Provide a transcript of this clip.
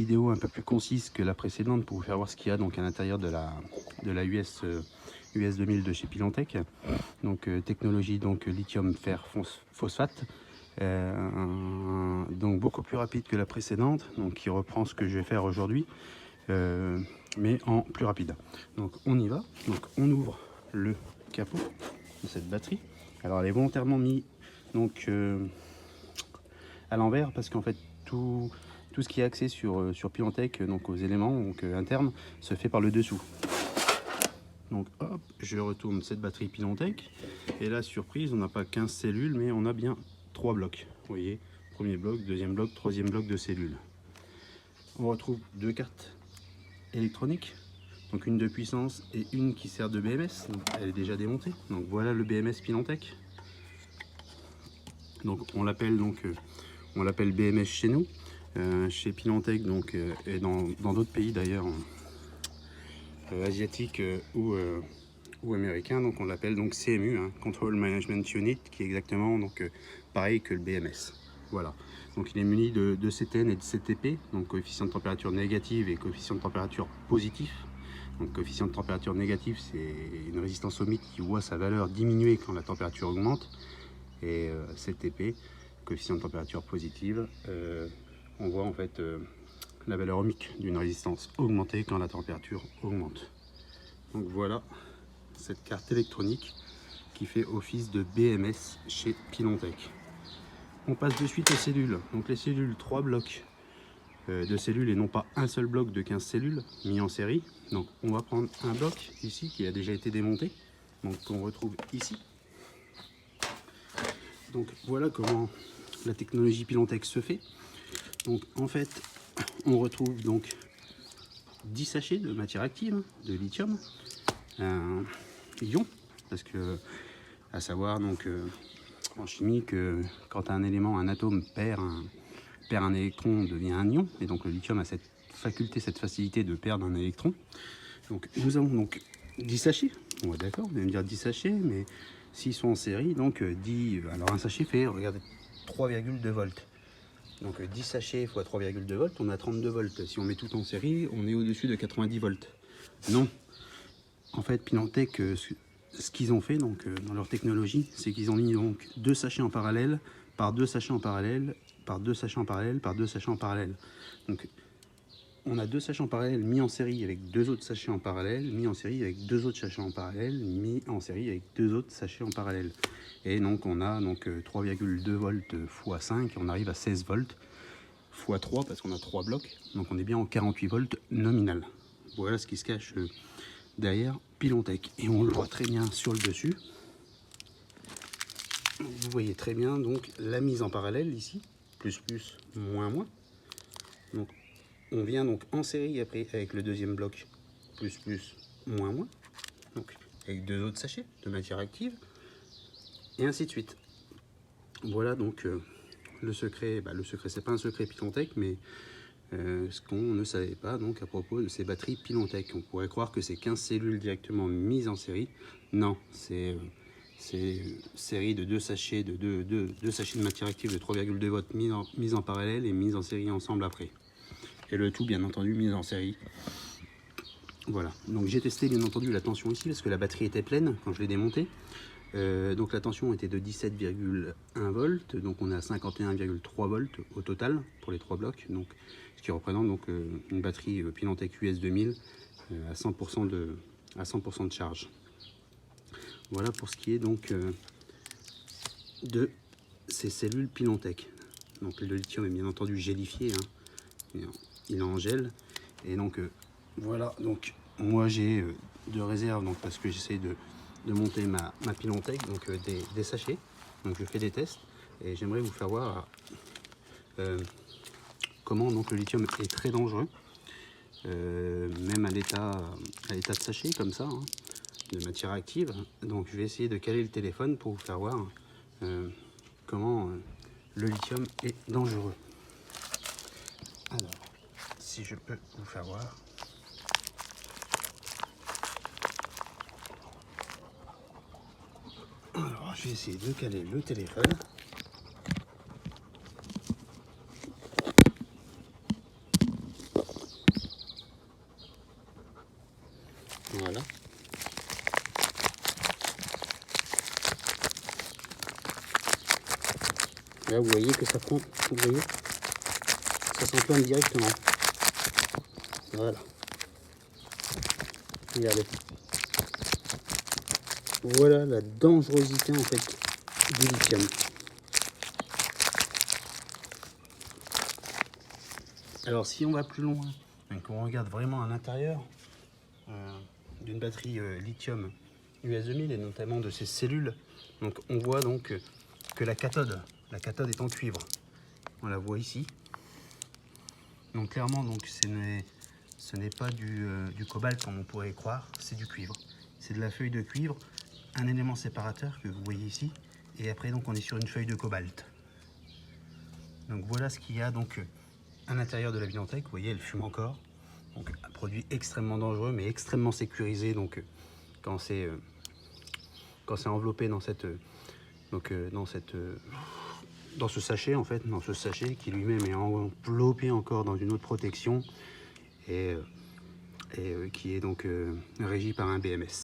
Vidéo un peu plus concise que la précédente pour vous faire voir ce qu'il y a donc à l'intérieur de la US 2000 de chez Pilantec. Donc technologie donc lithium fer phosphate, donc beaucoup plus rapide que la précédente, donc qui reprend ce que je vais faire aujourd'hui, mais en plus rapide. Donc on y va. Donc on ouvre le capot de cette batterie. Alors elle est volontairement mise donc à l'envers parce qu'en fait tout ce qui est axé sur Pilantec, donc aux éléments donc, internes, se fait par le dessous. Donc hop, je retourne cette batterie Pilantec. Et là, surprise, on n'a pas 15 cellules, mais on a bien 3 blocs. Vous voyez, premier bloc, deuxième bloc, troisième bloc de cellules. On retrouve 2 cartes électroniques. Donc une de puissance et une qui sert de BMS. Donc, elle est déjà démontée. Donc voilà le BMS Pilantec. Donc on l'appelle BMS chez nous. Chez Pilantec donc, et dans d'autres pays d'ailleurs asiatiques ou américains, donc on l'appelle donc CMU, hein, Control Management Unit, qui est exactement donc pareil que le BMS. Voilà, donc il est muni de CTN et de CTP, donc coefficient de température négative et coefficient de température positif. Donc coefficient de température négative, c'est une résistance ohmique qui voit sa valeur diminuer quand la température augmente, et CTP, coefficient de température positive, on voit en fait la valeur ohmique d'une résistance augmentée quand la température augmente. Donc voilà cette carte électronique qui fait office de BMS chez Pilantec. On passe de suite aux cellules. Donc les cellules, 3 blocs de cellules et non pas un seul bloc de 15 cellules mis en série. Donc on va prendre un bloc ici qui a déjà été démonté, donc qu'on retrouve ici. Donc voilà comment la technologie Pilantec se fait. Donc en fait on retrouve donc 10 sachets de matière active, de lithium, ion, parce que à savoir donc en chimie que quand un élément, un atome perd un électron, devient un ion, et donc le lithium a cette faculté, cette facilité de perdre un électron. Donc nous avons donc 10 sachets, bon, d'accord, vous allez me dire 10 sachets, mais s'ils sont en série, donc 10, alors un sachet fait, regardez, 3,2 volts. Donc 10 sachets x 3,2 volts, on a 32 volts. Si on met tout en série, on est au-dessus de 90 volts. Non. En fait, Pilantec, ce qu'ils ont fait donc, dans leur technologie, c'est qu'ils ont mis donc 2 sachets en parallèle, par 2 sachets en parallèle, par 2 sachets en parallèle, par 2 sachets en parallèle. Donc on a 2 sachets en parallèle mis en série avec 2 autres sachets en parallèle, mis en série avec 2 autres sachets en parallèle, mis en série avec 2 autres sachets en parallèle. Et donc on a 3,2 volts x 5, on arrive à 16 volts x 3 parce qu'on a 3 blocs. Donc on est bien en 48 volts nominal. Voilà ce qui se cache derrière Pilantec. Et on le voit très bien sur le dessus. Vous voyez très bien donc la mise en parallèle ici, plus plus, moins moins. Donc on vient donc en série après avec le deuxième bloc, plus plus, moins moins. Donc avec 2 autres sachets de matière active. Et ainsi de suite. Voilà donc le secret. Le secret, c'est pas un secret Pilantec, mais ce qu'on ne savait pas donc à propos de ces batteries Pilantec. On pourrait croire que c'est 15 cellules directement mises en série. Non, c'est série de 2 sachets deux sachets de matière active de 3,2 volts mis en parallèle et mis en série ensemble après. Et le tout bien entendu mis en série. Voilà, donc j'ai testé bien entendu la tension ici parce que la batterie était pleine quand je l'ai démontée. Donc la tension était de 17,1 volts, donc on est à 51,3 volts au total pour les 3 blocs, donc, ce qui représente donc une batterie Pilantec US 2000 à 100% de charge. Voilà pour ce qui est donc de ces cellules Pilantec. Donc le lithium est bien entendu gélifié, hein, il est en gel, et donc voilà, donc moi j'ai de réserve donc parce que j'essaie de monter ma Pilantec, donc des sachets. Donc je fais des tests et j'aimerais vous faire voir comment donc le lithium est très dangereux, même à l'état de sachet comme ça, hein, de matière active. Donc je vais essayer de caler le téléphone pour vous faire voir comment le lithium est dangereux. Alors, si je peux vous faire voir. Alors, je vais essayer de caler le téléphone. Là, vous voyez que ça prend, vous voyez, ça s'emplante directement. Voilà. Regardez. Voilà la dangerosité en fait du lithium. Alors si on va plus loin, qu'on regarde vraiment à l'intérieur d'une batterie lithium US 2000 et notamment de ses cellules, donc on voit donc que la cathode est en cuivre. On la voit ici. Donc clairement, donc ce n'est pas du cobalt comme on pourrait croire, c'est du cuivre. C'est de la feuille de cuivre, un élément séparateur que vous voyez ici, et après donc on est sur une feuille de cobalt. Donc voilà ce qu'il y a donc à l'intérieur de la Bilantec. Vous voyez, elle fume encore. Donc un produit extrêmement dangereux, mais extrêmement sécurisé. Donc quand c'est enveloppé dans cette dans ce sachet en fait, dans ce sachet qui lui-même est enveloppé encore dans une autre protection et qui est donc régi par un BMS.